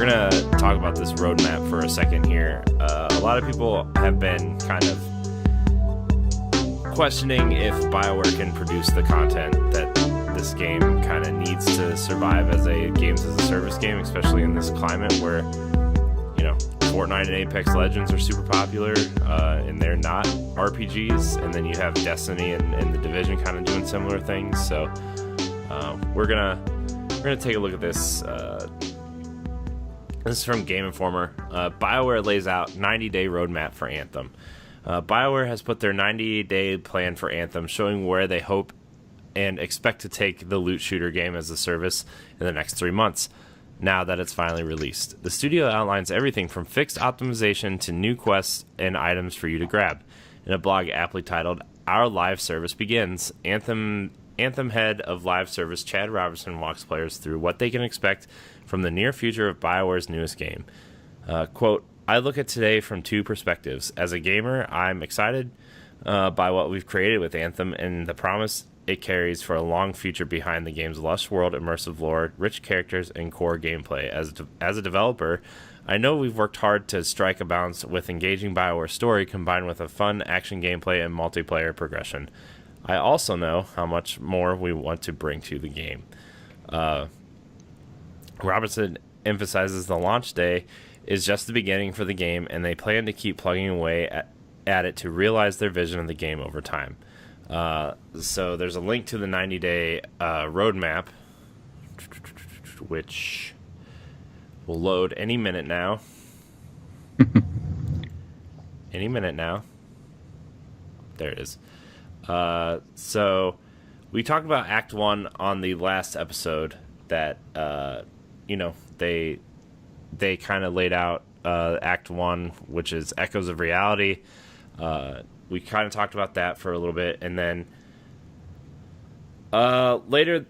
we're going to talk about this roadmap for a second here. A lot of people have been kind of questioning if BioWare can produce the content that this game kind of needs to survive as a games as a service game, especially in this climate where, you know, Fortnite and Apex Legends are super popular, and they're not RPGs, and then you have Destiny and The Division kind of doing similar things. So we're gonna take a look at this. This is from Game Informer. BioWare lays out 90-day roadmap for Anthem. BioWare has put their 90-day plan for Anthem, showing where they hope and expect to take the loot shooter game as a service in the next 3 months, now that it's finally released. The studio outlines everything from fixed optimization to new quests and items for you to grab. In a blog aptly titled, Our Live Service Begins, Anthem head of live service Chad Robertson walks players through what they can expect from the near future of BioWare's newest game. Quote, I look at today from two perspectives. As a gamer, I'm excited by what we've created with Anthem and the promise it carries for a long future behind the game's lush world, immersive lore, rich characters, and core gameplay. As a developer, I know we've worked hard to strike a balance with engaging BioWare story combined with a fun action gameplay and multiplayer progression. I also know how much more we want to bring to the game. Robertson emphasizes the launch day is just the beginning for the game, and they plan to keep plugging away at it to realize their vision of the game over time. So there's a link to the 90-day roadmap, which will load any minute now. Any minute now. There it is. So we talked about Act 1 on the last episode that, they kind of laid out Act 1, which is Echoes of Reality. We kind of talked about that for a little bit, and then later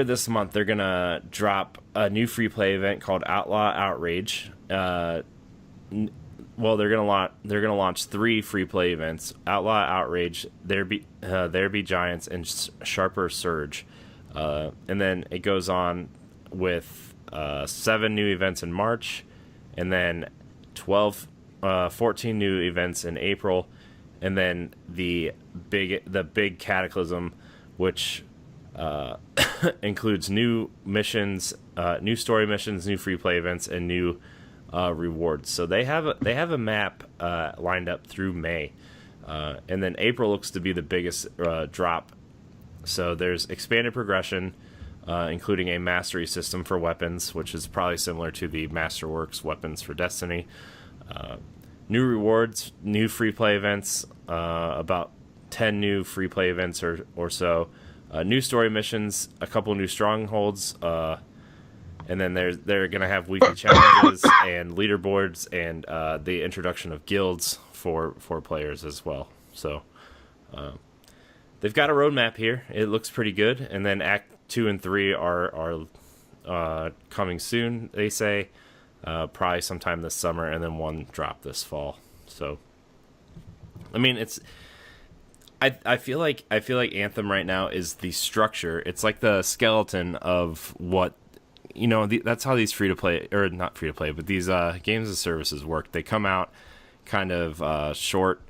this month they're gonna drop a new free play event called Outlaw Outrage. They're gonna launch 3 free play events: Outlaw Outrage, There Be Giants, and Sharper Surge. And then it goes on with 7 new events in March, and then 14 new events in April, and then the big Cataclysm, which includes new missions, new story missions, new free play events, and new rewards. So they have a map lined up through May, and then April looks to be the biggest drop. So there's expanded progression, including a mastery system for weapons, which is probably similar to the Masterworks weapons for Destiny. New rewards, new free play events, about 10 new free play events or so. New story missions, a couple new strongholds, and then they're going to have weekly challenges and leaderboards, and the introduction of guilds for players as well. So they've got a roadmap here. It looks pretty good. And then Act 2 and 3 are coming soon, they say, probably sometime this summer, and then 1 drop this fall. So, I mean, I feel like Anthem right now is the structure. It's like the skeleton of what, that's how these free-to-play, or not free-to-play, but these games as services work. They come out kind of short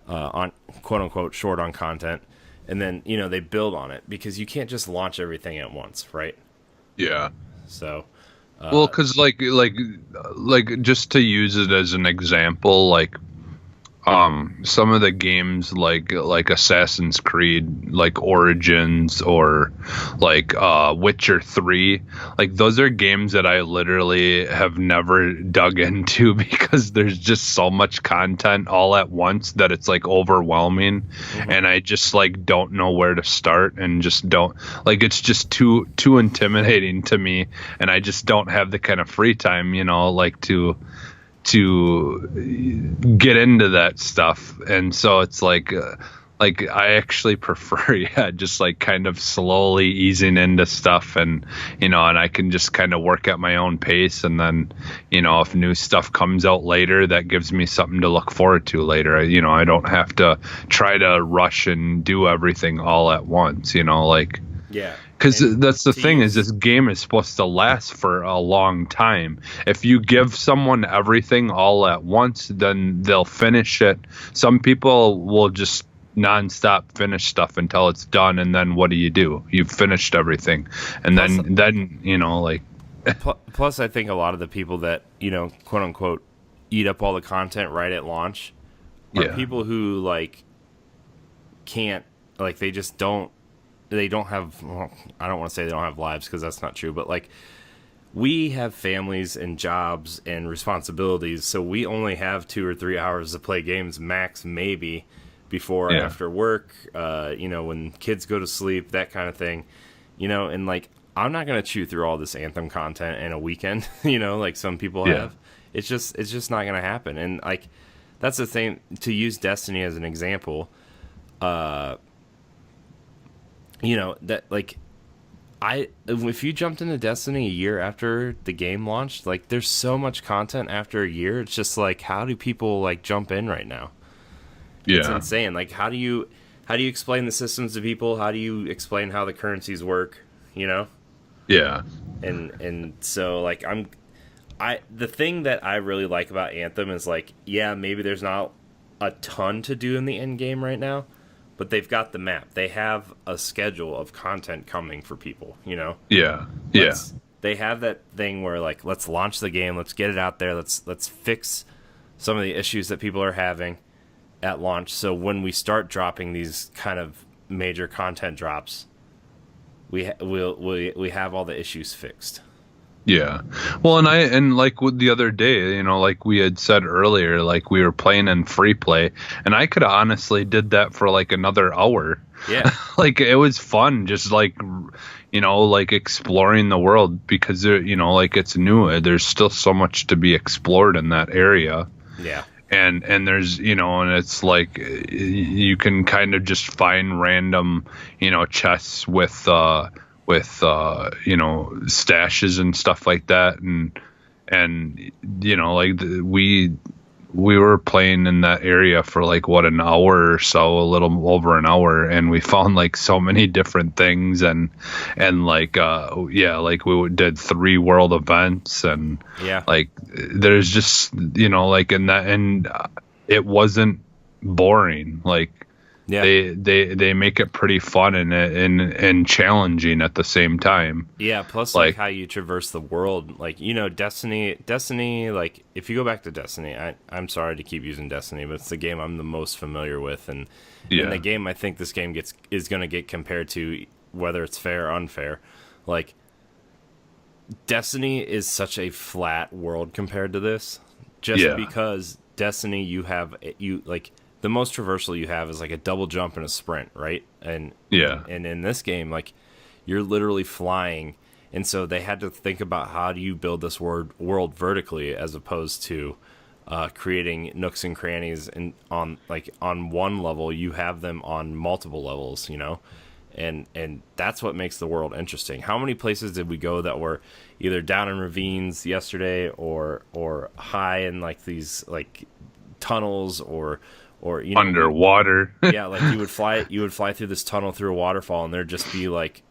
on, quote-unquote, short on content, and then, they build on it, because you can't just launch everything at once, right? Yeah. So... well, because like just to use it as an example, like some of the games like Assassin's Creed, like Origins, or like Witcher 3, like those are games that I literally have never dug into because there's just so much content all at once that it's like overwhelming. Mm-hmm. And I just like don't know where to start, and just don't, like, it's just too intimidating to me, and I just don't have the kind of free time, like to get into that stuff. And so it's like I actually prefer just like kind of slowly easing into stuff, and and I can just kind of work at my own pace, and then if new stuff comes out later, that gives me something to look forward to later. I don't have to try to rush and do everything all at once. Yeah. Because And that's the to thing is use, this game is supposed to last for a long time. If you give someone everything all at once, then they'll finish it. Some people will just nonstop finish stuff until it's done, and then what do? You've finished everything, and plus, then like plus, I think a lot of the people that, quote unquote, eat up all the content right at launch are yeah, people who like can't, like, they don't have, well, I don't want to say they don't have lives because that's not true, but like we have families and jobs and responsibilities, so we only have 2 or 3 hours to play games max, maybe before or after work, when kids go to sleep, that kind of thing, and like I'm not gonna chew through all this Anthem content in a weekend, like some people have. It's just not gonna happen. And like that's the thing, to use Destiny as an example. That like if you jumped into Destiny a year after the game launched, like there's so much content after a year. It's just like, how do people like jump in right now? It's insane. Like how do you explain the systems to people? How do you explain how the currencies work? Yeah. And so like the thing that I really like about Anthem is like, yeah, maybe there's not a ton to do in the end game right now, but they've got the map. They have a schedule of content coming for people, Yeah. They have that thing where like, let's launch the game, let's get it out there, let's fix some of the issues that people are having at launch. So when we start dropping these kind of major content drops, we have all the issues fixed. Yeah. Well, and like with the other day, like we had said earlier, like we were playing in free play, and I could have honestly did that for like another hour. Yeah. Like it was fun, just like, like exploring the world because like it's new. There's still so much to be explored in that area. Yeah. And there's, and it's like you can kind of just find random, chests with stashes and stuff like that, and like we were playing in that area for like an hour or so, a little over an hour, and we found like so many different things, and like like we did 3 world events, and like there's just like in that, and it wasn't boring, like. Yeah. They make it pretty fun and challenging at the same time. Yeah, plus like how you traverse the world, like Destiny. Like if you go back to Destiny, I'm sorry to keep using Destiny, but it's the game I'm the most familiar with, and the game I think this game is going to get compared to, whether it's fair or unfair. Like Destiny is such a flat world compared to this, just because Destiny the most traversal you have is like a double jump and a sprint, right? And in this game, like you're literally flying, and so they had to think about how do you build this world vertically as opposed to creating nooks and crannies, and on one level you have them on multiple levels, and that's what makes the world interesting. How many places did we go that were either down in ravines yesterday or high in like these like tunnels or underwater? Yeah, like you would fly through this tunnel through a waterfall, and there'd just be like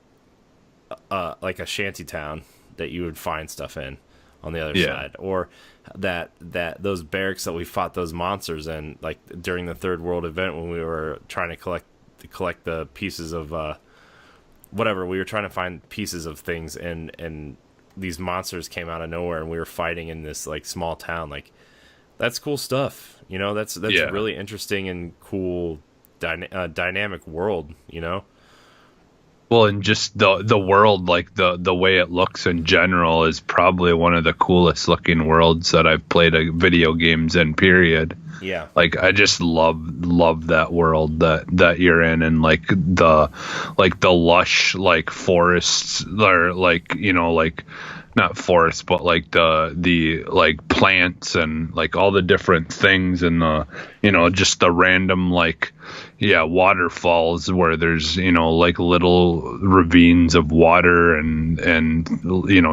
a shanty town that you would find stuff in on the other side, or that those barracks that we fought those monsters in, like during the third world event when we were trying to collect the pieces of whatever, we were trying to find pieces of things, and these monsters came out of nowhere, and we were fighting in this like small town. Like that's cool stuff. That's really interesting and cool dynamic world, Well, and just the world, like the way it looks in general, is probably one of the coolest looking worlds that I've played video games in, period. Yeah. Like I just love that world that you're in, and like the lush like forests, or like like not forests, but like the like plants and like all the different things, and the just the random like waterfalls where there's like little ravines of water and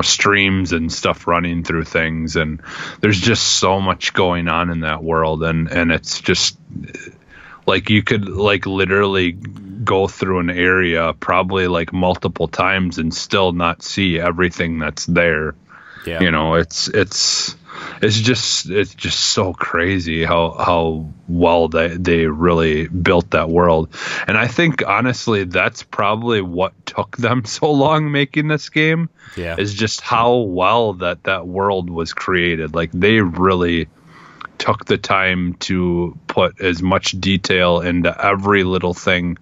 streams and stuff running through things, and there's just so much going on in that world, and it's just Like you could like literally go through an area probably like multiple times and still not see everything that's there. Yeah. You know, it's just so crazy how well they really built that world. And I think honestly that's probably what took them so long making this game. Yeah. Is just how well that world was created. Like they really took the time to put as much detail into every little thing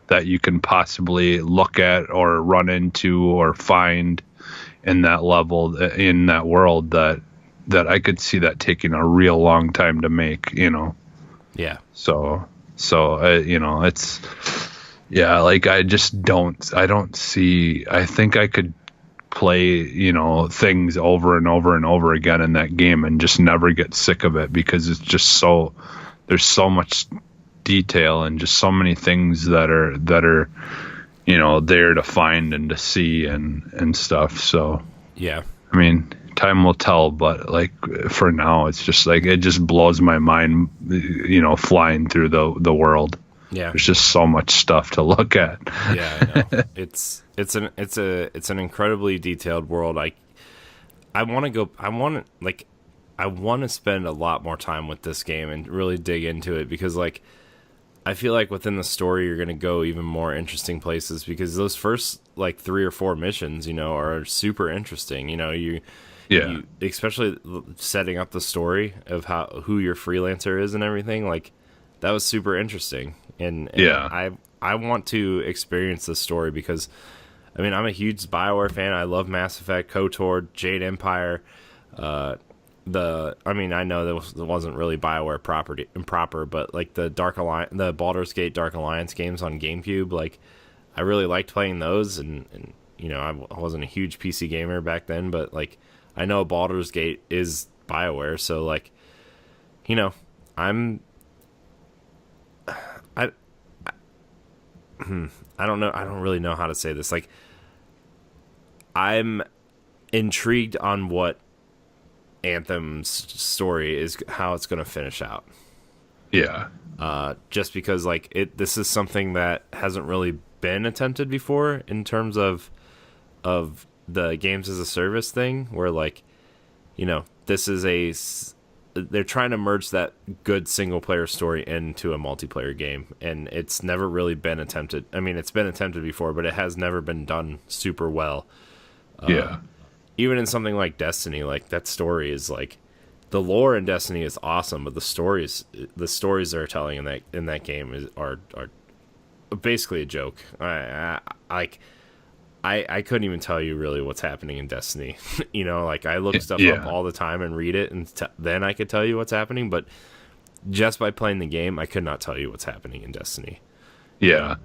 that you can possibly look at or run into or find in that level, in that world, that I could see that taking a real long time to make, you know? Yeah. So, you know, it's, yeah, like I don't see, I think I could play, you know, things over and over and over again in that game and just never get sick of it, because it's just there's so much detail and just so many things that are, you know, there to find and to see and stuff. So, yeah, I mean, time will tell, but like for now, it's just like, it just blows my mind, you know, flying through the world. Yeah. There's just so much stuff to look at. Yeah, I know. It's an incredibly detailed world. I want to spend a lot more time with this game and really dig into it, because like I feel like within the story you're going to go even more interesting places, because those first like 3 or 4 missions, you know, are super interesting. You know, you especially setting up the story of who your freelancer is and everything, like that was super interesting. And yeah, I want to experience this story, because I mean, I'm a huge BioWare fan. I love Mass Effect, KOTOR, Jade Empire. I know that wasn't really BioWare proper, but like the the Baldur's Gate Dark Alliance games on GameCube, like I really liked playing those. And you know, I wasn't a huge PC gamer back then, but like I know Baldur's Gate is BioWare, so like, you know, I don't know. I don't really know how to say this. Like, I'm intrigued on what Anthem's story is, how it's going to finish out. yeah, Just because, like, this is something that hasn't really been attempted before in terms of the games as a service thing, where, like, you know, this is they're trying to merge that good single player story into a multiplayer game, and it's never really been attempted. I mean, it's been attempted before, but it has never been done super well. yeah, Even in something like Destiny, like that story is like, the lore in Destiny is awesome, but the stories they're telling in that game are basically a joke. I couldn't even tell you really what's happening in Destiny. You know, like I look stuff up all the time and read it, and then I could tell you what's happening. But just by playing the game, I could not tell you what's happening in Destiny. yeah.